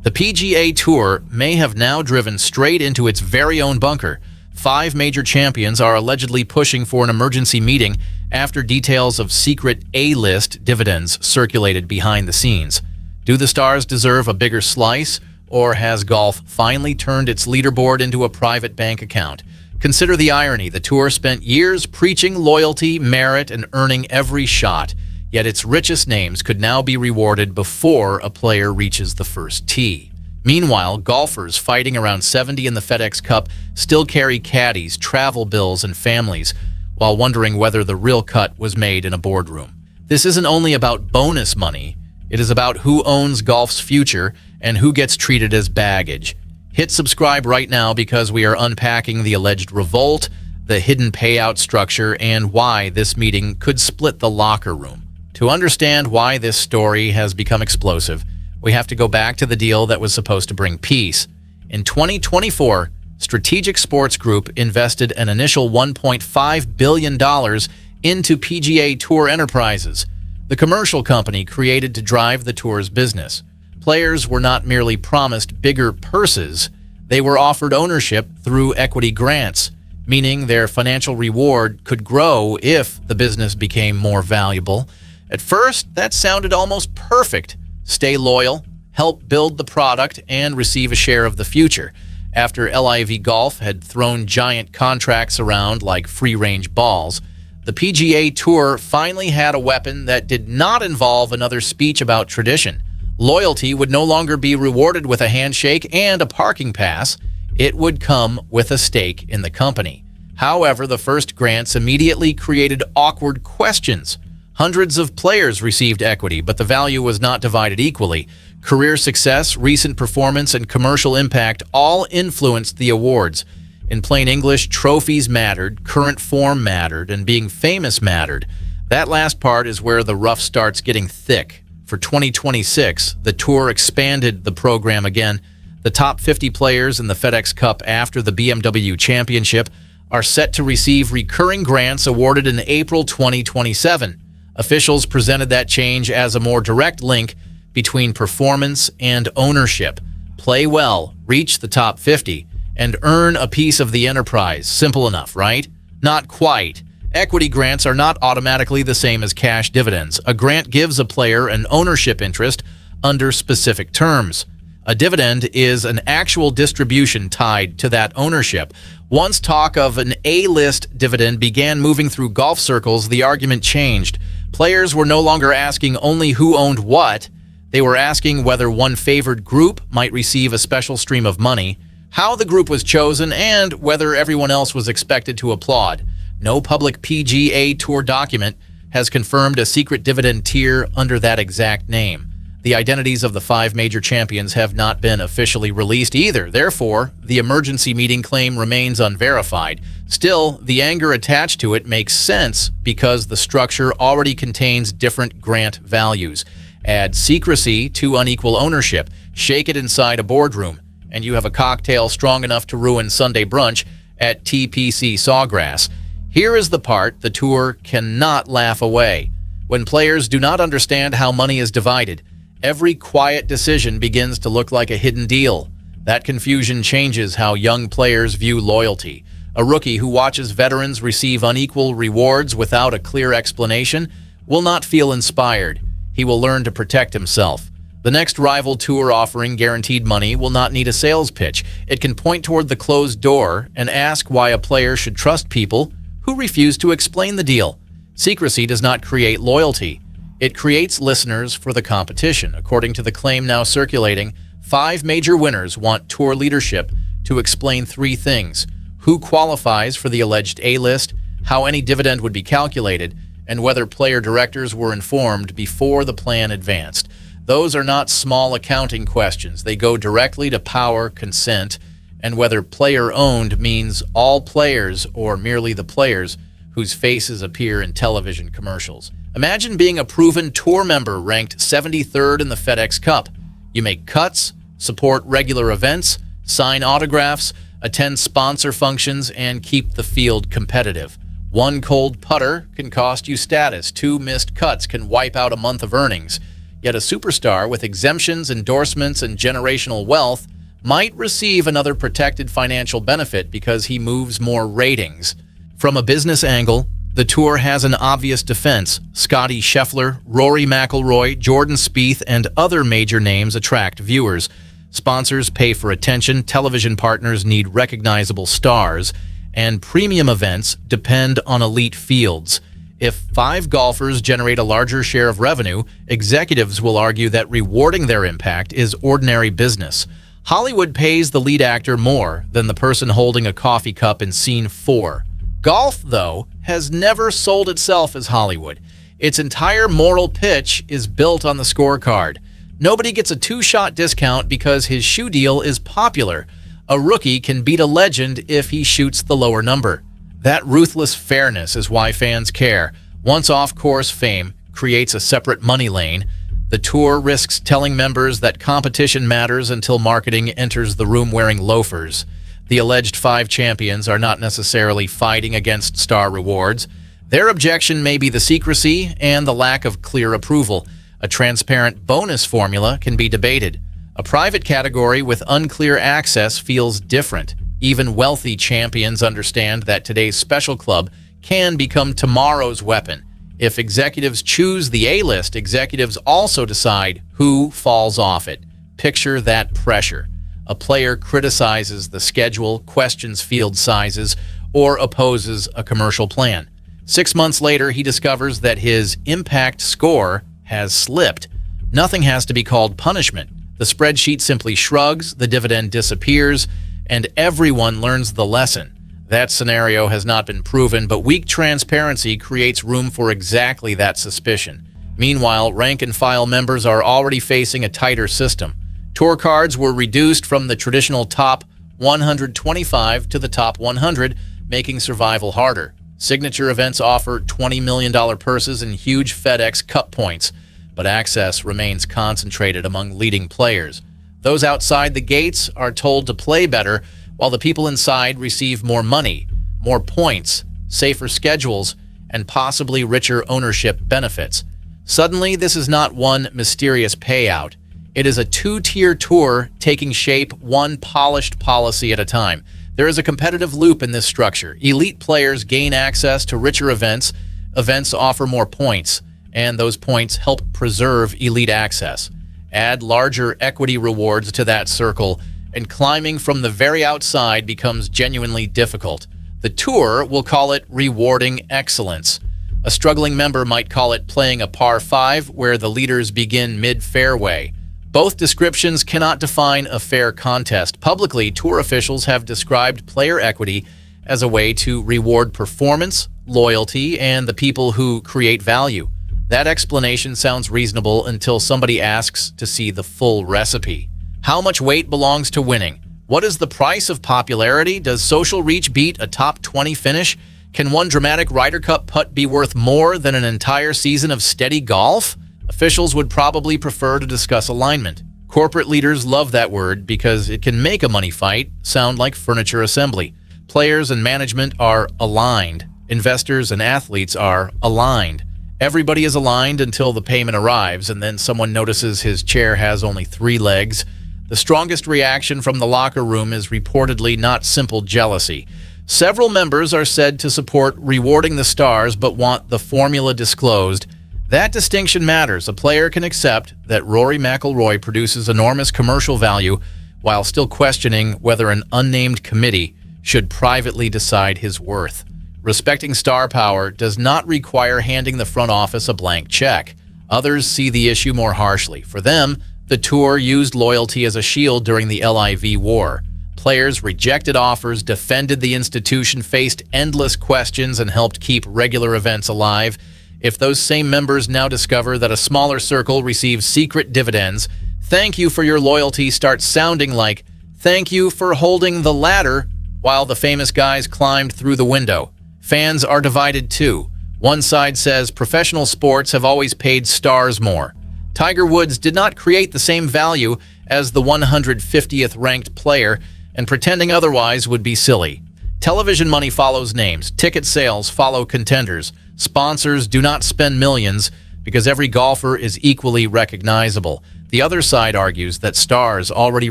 The PGA Tour may have now driven straight into its very own bunker. 5 major champions are allegedly pushing for an emergency meeting after details of secret A-list dividends circulated behind the scenes. Do the stars deserve a bigger slice, or has golf finally turned its leaderboard into a private bank account? Consider the irony. The tour spent years preaching loyalty, merit, and earning every shot, yet its richest names could now be rewarded before a player reaches the first tee. Meanwhile, golfers fighting around 70 in the FedEx Cup still carry caddies, travel bills, and families, while wondering whether the real cut was made in a boardroom. This isn't only about bonus money, it is about who owns golf's future and who gets treated as baggage. Hit subscribe right now because we are unpacking the alleged revolt, the hidden payout structure, and why this meeting could split the locker room. To understand why this story has become explosive, we have to go back to the deal that was supposed to bring peace. In 2024, Strategic Sports Group invested an initial $1.5 billion into PGA Tour Enterprises, the commercial company created to drive the tour's business. Players were not merely promised bigger purses, they were offered ownership through equity grants, meaning their financial reward could grow if the business became more valuable. At first, that sounded almost perfect. Stay loyal, help build the product, and receive a share of the future. After LIV Golf had thrown giant contracts around like free-range balls, the PGA Tour finally had a weapon that did not involve another speech about tradition. Loyalty would no longer be rewarded with a handshake and a parking pass. It would come with a stake in the company. However, the first grants immediately created awkward questions. Hundreds of players received equity, but the value was not divided equally. Career success, recent performance, and commercial impact all influenced the awards. In plain English, trophies mattered, current form mattered, and being famous mattered. That last part is where the rough starts getting thick. For 2026, the tour expanded the program again. The top 50 players in the FedEx Cup after the BMW Championship are set to receive recurring grants awarded in April 2027. Officials presented that change as a more direct link between performance and ownership. Play well, reach the top 50, and earn a piece of the enterprise. Simple enough, right? Not quite. Equity grants are not automatically the same as cash dividends. A grant gives a player an ownership interest under specific terms. A dividend is an actual distribution tied to that ownership. Once talk of an A-list dividend began moving through golf circles, the argument changed. Players were no longer asking only who owned what. They were asking whether one favored group might receive a special stream of money, how the group was chosen, and whether everyone else was expected to applaud. No public PGA Tour document has confirmed a secret dividend tier under that exact name. The identities of the 5 major champions have not been officially released either. Therefore, the emergency meeting claim remains unverified. Still, the anger attached to it makes sense because the structure already contains different grant values. Add secrecy to unequal ownership, shake it inside a boardroom, and you have a cocktail strong enough to ruin Sunday brunch at TPC Sawgrass. Here is the part the tour cannot laugh away. When players do not understand how money is divided, every quiet decision begins to look like a hidden deal. That confusion changes how young players view loyalty. A rookie who watches veterans receive unequal rewards without a clear explanation will not feel inspired. He will learn to protect himself. The next rival tour offering guaranteed money will not need a sales pitch. It can point toward the closed door and ask why a player should trust people who refuse to explain the deal. Secrecy does not create loyalty. It creates listeners for the competition. According to the claim now circulating, 5 major winners want tour leadership to explain 3 things: who qualifies for the alleged A-list, how any dividend would be calculated, and whether player directors were informed before the plan advanced. Those are not small accounting questions. They go directly to power, consent, and whether player-owned means all players or merely the players whose faces appear in television commercials. Imagine being a proven tour member ranked 73rd in the FedEx Cup. You make cuts, support regular events, sign autographs, attend sponsor functions, and keep the field competitive. 1 cold putter can cost you status. 2 missed cuts can wipe out a month of earnings. Yet a superstar with exemptions, endorsements, and generational wealth might receive another protected financial benefit because he moves more ratings. From a business angle, the tour has an obvious defense. Scottie Scheffler, Rory McIlroy, Jordan Spieth, and other major names attract viewers. Sponsors pay for attention, television partners need recognizable stars, and premium events depend on elite fields. If 5 golfers generate a larger share of revenue, executives will argue that rewarding their impact is ordinary business. Hollywood pays the lead actor more than the person holding a coffee cup in scene 4. Golf, though, has never sold itself as Hollywood. Its entire moral pitch is built on the scorecard. Nobody gets a 2-shot discount because his shoe deal is popular. A rookie can beat a legend if he shoots the lower number. That ruthless fairness is why fans care. Once off-course fame creates a separate money lane. The tour risks telling members that competition matters until marketing enters the room wearing loafers. The alleged 5 champions are not necessarily fighting against star rewards. Their objection may be the secrecy and the lack of clear approval. A transparent bonus formula can be debated. A private category with unclear access feels different. Even wealthy champions understand that today's special club can become tomorrow's weapon. If executives choose the A-list, executives also decide who falls off it. Picture that pressure. A player criticizes the schedule, questions field sizes, or opposes a commercial plan. 6 months later, he discovers that his impact score has slipped. Nothing has to be called punishment. The spreadsheet simply shrugs, the dividend disappears, and everyone learns the lesson. That scenario has not been proven, but weak transparency creates room for exactly that suspicion. Meanwhile, rank-and-file members are already facing a tighter system. Tour cards were reduced from the traditional top 125 to the top 100, making survival harder. Signature events offer $20 million purses and huge FedEx Cup points, but access remains concentrated among leading players. Those outside the gates are told to play better, while the people inside receive more money, more points, safer schedules, and possibly richer ownership benefits. Suddenly, this is not one mysterious payout. It is a 2-tier tour taking shape one polished policy at a time. There is a competitive loop in this structure. Elite players gain access to richer events. Events offer more points, and those points help preserve elite access. Add larger equity rewards to that circle, and climbing from the very outside becomes genuinely difficult. The tour will call it rewarding excellence. A struggling member might call it playing a par 5 where the leaders begin mid-fairway. Both descriptions cannot define a fair contest. Publicly, tour officials have described player equity as a way to reward performance, loyalty, and the people who create value. That explanation sounds reasonable until somebody asks to see the full recipe. How much weight belongs to winning? What is the price of popularity? Does social reach beat a top 20 finish? Can one dramatic Ryder Cup putt be worth more than an entire season of steady golf? Officials would probably prefer to discuss alignment. Corporate leaders love that word because it can make a money fight sound like furniture assembly. Players and management are aligned. Investors and athletes are aligned. Everybody is aligned until the payment arrives, and then someone notices his chair has only 3 legs. The strongest reaction from the locker room is reportedly not simple jealousy. Several members are said to support rewarding the stars but want the formula disclosed. That distinction matters. A player can accept that Rory McIlroy produces enormous commercial value while still questioning whether an unnamed committee should privately decide his worth. Respecting star power does not require handing the front office a blank check. Others see the issue more harshly. For them, the tour used loyalty as a shield during the LIV war. Players rejected offers, defended the institution, faced endless questions, and helped keep regular events alive. If those same members now discover that a smaller circle receives secret dividends, "Thank you for your loyalty" starts sounding like "Thank you for holding the ladder while the famous guys climbed through the window." Fans are divided too. One side says professional sports have always paid stars more. Tiger Woods did not create the same value as the 150th ranked player, and pretending otherwise would be silly. Television money follows names. Ticket sales follow contenders. Sponsors do not spend millions because every golfer is equally recognizable. The other side argues that stars already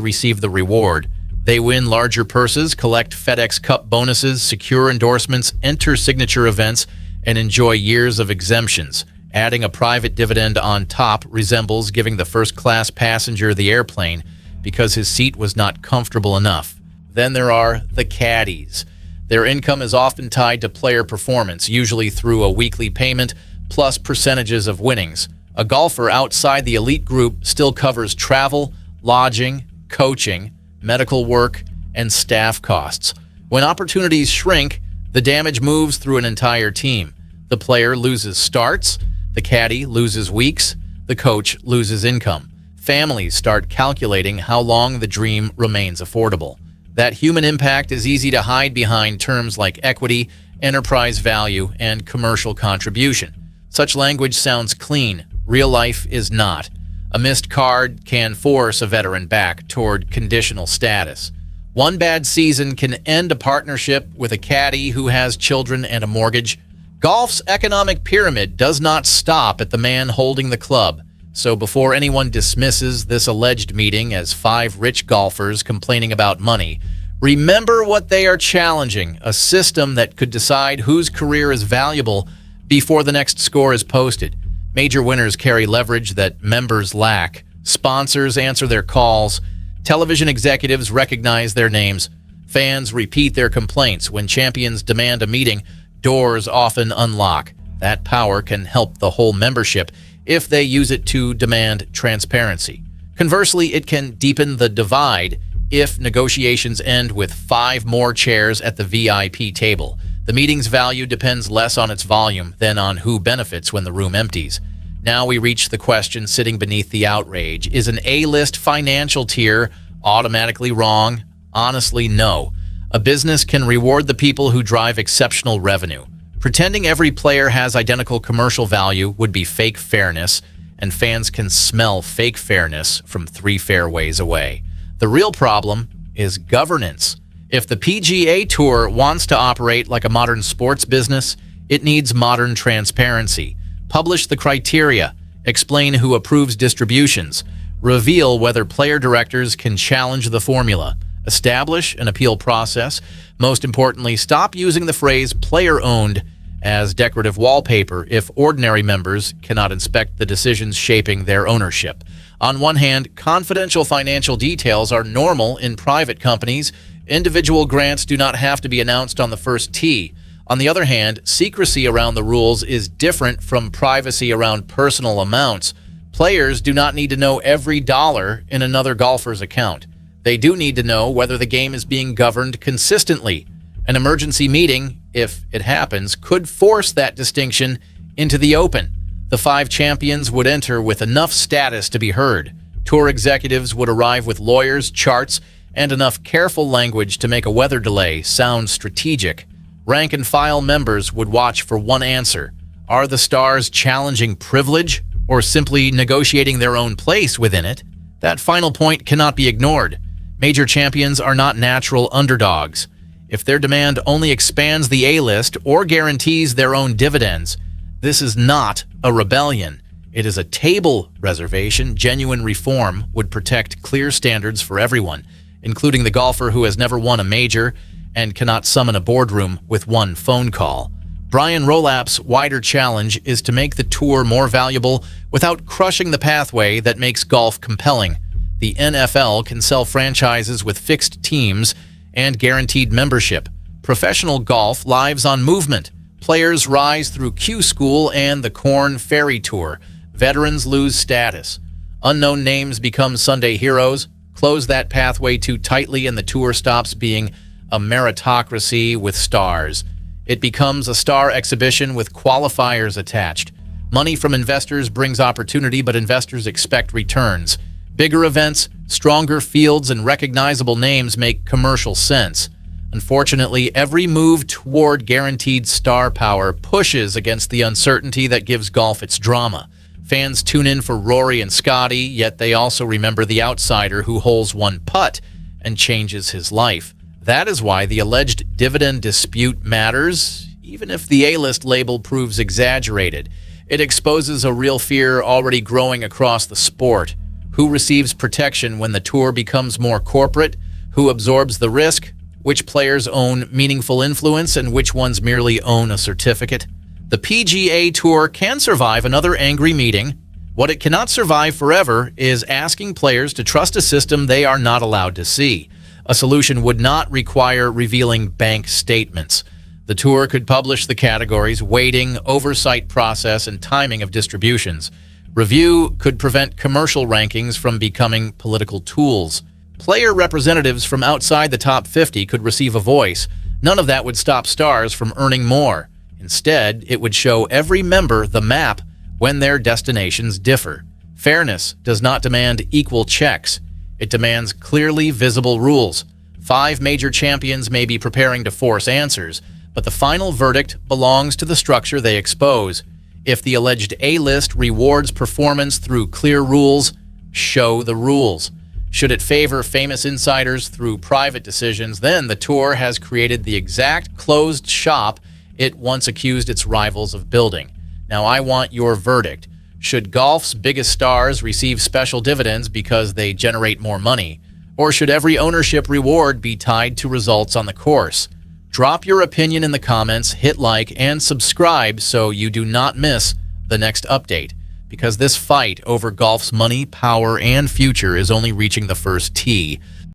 receive the reward. They win larger purses, collect FedEx Cup bonuses, secure endorsements, enter signature events, and enjoy years of exemptions. Adding a private dividend on top resembles giving the first-class passenger the airplane because his seat was not comfortable enough. Then there are the caddies. Their income is often tied to player performance, usually through a weekly payment plus percentages of winnings. A golfer outside the elite group still covers travel, lodging, coaching, medical work, and staff costs. When opportunities shrink, the damage moves through an entire team. The player loses starts, the caddy loses weeks, the coach loses income. Families start calculating how long the dream remains affordable. That human impact is easy to hide behind terms like equity, enterprise value, and commercial contribution. Such language sounds clean. Real life is not. A missed card can force a veteran back toward conditional status. One bad season can end a partnership with a caddy who has children and a mortgage. Golf's economic pyramid does not stop at the man holding the club. So before anyone dismisses this alleged meeting as 5 rich golfers complaining about money, remember what they are challenging: a system that could decide whose career is valuable before the next score is posted. Major winners carry leverage that members lack. Sponsors answer their calls. Television executives recognize their names. Fans repeat their complaints. When champions demand a meeting, doors often unlock. That power can help the whole membership if they use it to demand transparency. Conversely, it can deepen the divide if negotiations end with 5 more chairs at the VIP table. The meeting's value depends less on its volume than on who benefits when the room empties. Now we reach the question sitting beneath the outrage. Is an A-list financial tier automatically wrong? Honestly, no. A business can reward the people who drive exceptional revenue. Pretending every player has identical commercial value would be fake fairness, and fans can smell fake fairness from 3 fairways away. The real problem is governance. If the PGA Tour wants to operate like a modern sports business, it needs modern transparency. Publish the criteria, explain who approves distributions, reveal whether player directors can challenge the formula, establish an appeal process. Most importantly, stop using the phrase player-owned as decorative wallpaper if ordinary members cannot inspect the decisions shaping their ownership. On one hand, confidential financial details are normal in private companies. Individual grants do not have to be announced on the first tee. On the other hand, secrecy around the rules is different from privacy around personal amounts. Players do not need to know every dollar in another golfer's account. They do need to know whether the game is being governed consistently. An emergency meeting, if it happens, could force that distinction into the open. The 5 champions would enter with enough status to be heard. Tour executives would arrive with lawyers, charts, and enough careful language to make a weather delay sound strategic. Rank-and-file members would watch for one answer. Are the stars challenging privilege or simply negotiating their own place within it? That final point cannot be ignored. Major champions are not natural underdogs. If their demand only expands the A-list or guarantees their own dividends, this is not a rebellion. It is a table reservation. Genuine reform would protect clear standards for everyone, including the golfer who has never won a major and cannot summon a boardroom with one phone call. Brian Rolapp's wider challenge is to make the tour more valuable without crushing the pathway that makes golf compelling. The NFL can sell franchises with fixed teams and guaranteed membership. Professional golf lives on movement. Players rise through Q School and the Corn Ferry Tour. Veterans lose status. Unknown names become Sunday heroes. Close that pathway too tightly and the tour stops being a meritocracy with stars. It becomes a star exhibition with qualifiers attached. Money from investors brings opportunity, but investors expect returns. Bigger events, stronger fields, and recognizable names make commercial sense. Unfortunately, every move toward guaranteed star power pushes against the uncertainty that gives golf its drama. Fans tune in for Rory and Scotty, yet they also remember the outsider who holes one putt and changes his life. That is why the alleged dividend dispute matters, even if the A-list label proves exaggerated. It exposes a real fear already growing across the sport. Who receives protection when the tour becomes more corporate? Who absorbs the risk? Which players own meaningful influence and which ones merely own a certificate? The PGA Tour can survive another angry meeting. What it cannot survive forever is asking players to trust a system they are not allowed to see. A solution would not require revealing bank statements. The tour could publish the categories, weighting, oversight process, and timing of distributions. Review could prevent commercial rankings from becoming political tools. Player representatives from outside the top 50 could receive a voice. None of that would stop stars from earning more. Instead, it would show every member the map when their destinations differ. Fairness does not demand equal checks. It demands clearly visible rules. 5 major champions may be preparing to force answers, but the final verdict belongs to the structure they expose. If the alleged A-list rewards performance through clear rules, show the rules. Should it favor famous insiders through private decisions, then the tour has created the exact closed shop it once accused its rivals of building. Now I want your verdict. Should golf's biggest stars receive special dividends because they generate more money? Or should every ownership reward be tied to results on the course? Drop your opinion in the comments, hit like, and subscribe so you do not miss the next update, because this fight over golf's money, power, and future is only reaching the first tee.